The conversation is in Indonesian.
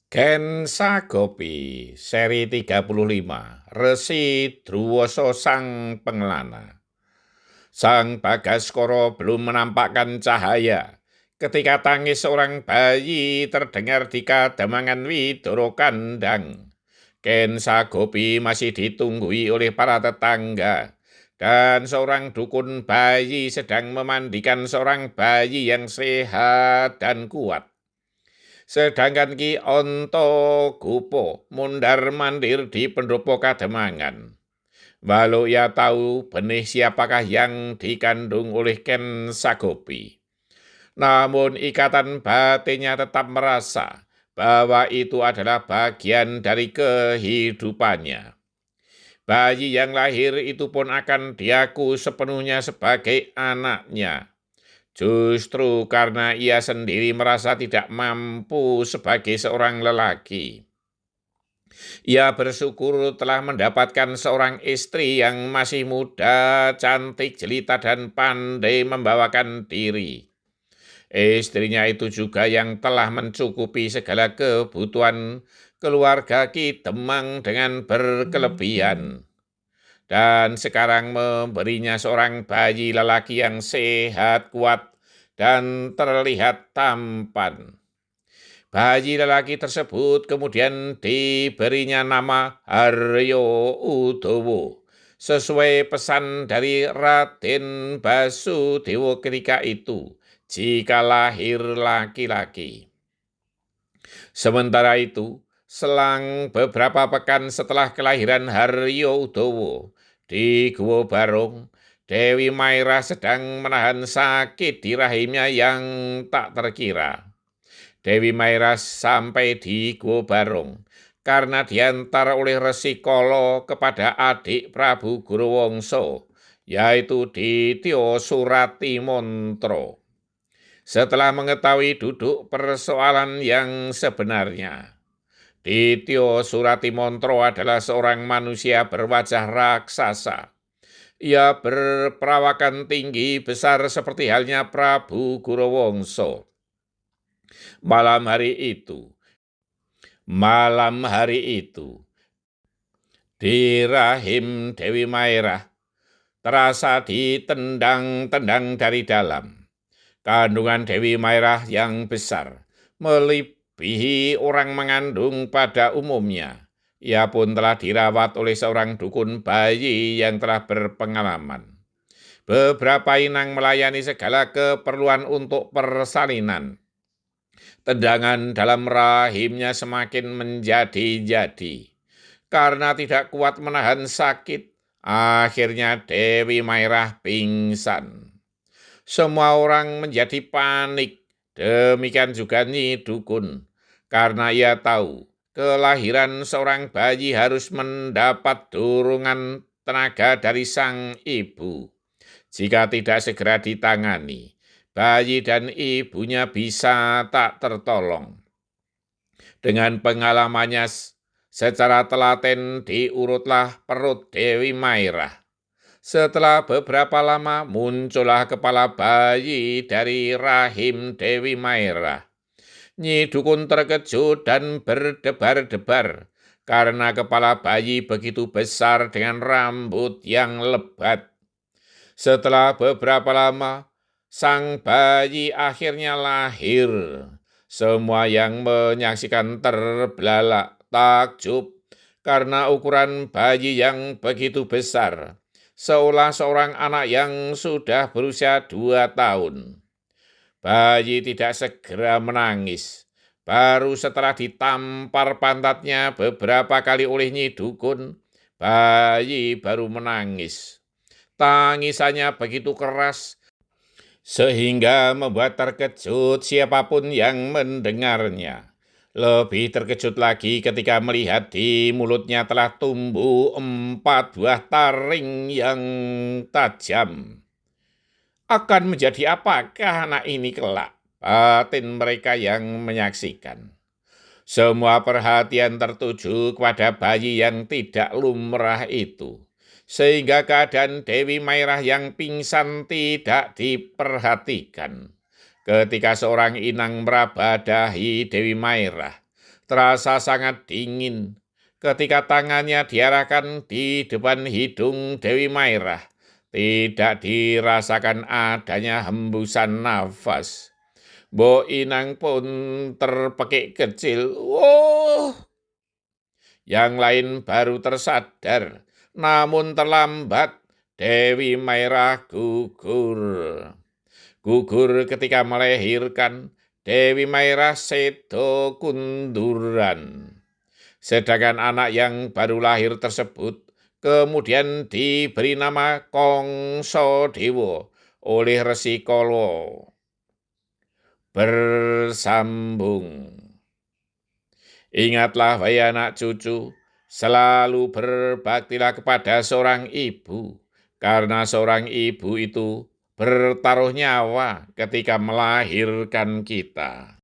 Gensa Gopi, seri 35, Resi Druwasa Sang Pengelana. Sang Bagaskara belum menampakkan cahaya ketika tangis seorang bayi terdengar di kademangan Widoro Kandang. Gensa Gopi masih ditunggui oleh para tetangga, dan seorang dukun bayi sedang memandikan seorang bayi yang sehat dan kuat. Sedangkan Ki Antagopa mundar-mandir di pendopo kademangan. Walau ia tahu benih siapakah yang dikandung oleh Ken Sagopi, namun ikatan batinnya tetap merasa bahwa itu adalah bagian dari kehidupannya. Bayi yang lahir itu pun akan diaku sepenuhnya sebagai anaknya. Justru karena ia sendiri merasa tidak mampu sebagai seorang lelaki. Ia bersyukur telah mendapatkan seorang istri yang masih muda, cantik, jelita, dan pandai membawakan diri. Istrinya itu juga yang telah mencukupi segala kebutuhan keluarga Ki Demang dengan berkelebihan. Dan sekarang memberinya seorang bayi lelaki yang sehat, kuat, dan terlihat tampan. Bayi lelaki tersebut kemudian diberinya nama Haryo Udowo, sesuai pesan dari Raden Basudewa ketika itu, jika lahir laki-laki. Sementara itu, selang beberapa pekan setelah kelahiran Haryo Udowo, di Guwa Barong, Dewi Maira sedang menahan sakit di rahimnya yang tak terkira. Dewi Maira sampai di Guwa Barong karena diantar oleh Resi Kolo kepada adik Prabu Guruwangsa, yaitu Ditya Surati Montro. Setelah mengetahui duduk persoalan yang sebenarnya, Ditya Surati Montro adalah seorang manusia berwajah raksasa. Ia berperawakan tinggi besar seperti halnya Prabu Guruwangsa. Malam hari itu, di rahim Dewi Mairah terasa ditendang-tendang dari dalam. Kandungan Dewi Mairah yang besar melebihi orang mengandung pada umumnya. Ia pun telah dirawat oleh seorang dukun bayi yang telah berpengalaman. Beberapa inang melayani segala keperluan untuk persalinan. Tendangan dalam rahimnya semakin menjadi-jadi. Karena tidak kuat menahan sakit, akhirnya Dewi Mairah pingsan. Semua orang menjadi panik, demikian juga Nyi Dukun, karena ia tahu kelahiran seorang bayi harus mendapat dorongan tenaga dari sang ibu. Jika tidak segera ditangani, bayi dan ibunya bisa tak tertolong. Dengan pengalamannya secara telaten diurutlah perut Dewi Mairah. Setelah beberapa lama muncullah kepala bayi dari rahim Dewi Mairah. Nyi Dukun terkejut dan berdebar-debar karena kepala bayi begitu besar dengan rambut yang lebat. Setelah beberapa lama, sang bayi akhirnya lahir. Semua yang menyaksikan terbelalak takjub karena ukuran bayi yang begitu besar, seolah seorang anak yang sudah berusia 2 tahun. Bayi tidak segera menangis. Baru setelah ditampar pantatnya beberapa kali oleh Nyi Dukun, bayi baru menangis. Tangisannya begitu keras, sehingga membuat terkejut siapapun yang mendengarnya. Lebih terkejut lagi ketika melihat di mulutnya telah tumbuh 4 buah taring yang tajam. Akan menjadi apakah anak ini kelak? Batin mereka yang menyaksikan. Semua perhatian tertuju kepada bayi yang tidak lumrah itu, sehingga keadaan Dewi Mairah yang pingsan tidak diperhatikan. Ketika seorang inang meraba dahi Dewi Mairah, terasa sangat dingin ketika tangannya diarahkan di depan hidung Dewi Mairah. Tidak dirasakan adanya hembusan nafas. Mbok Inang pun terpekik kecil. Woh! Yang lain baru tersadar, namun terlambat. Dewi Mairah gugur. Gugur ketika melahirkan. Dewi Mairah sedo kunduran. Sedangkan anak yang baru lahir tersebut kemudian diberi nama Kongso Dewa oleh Resi Kolo. Bersambung. Ingatlah wahai anak cucu, selalu berbaktilah kepada seorang ibu, karena seorang ibu itu bertaruh nyawa ketika melahirkan kita.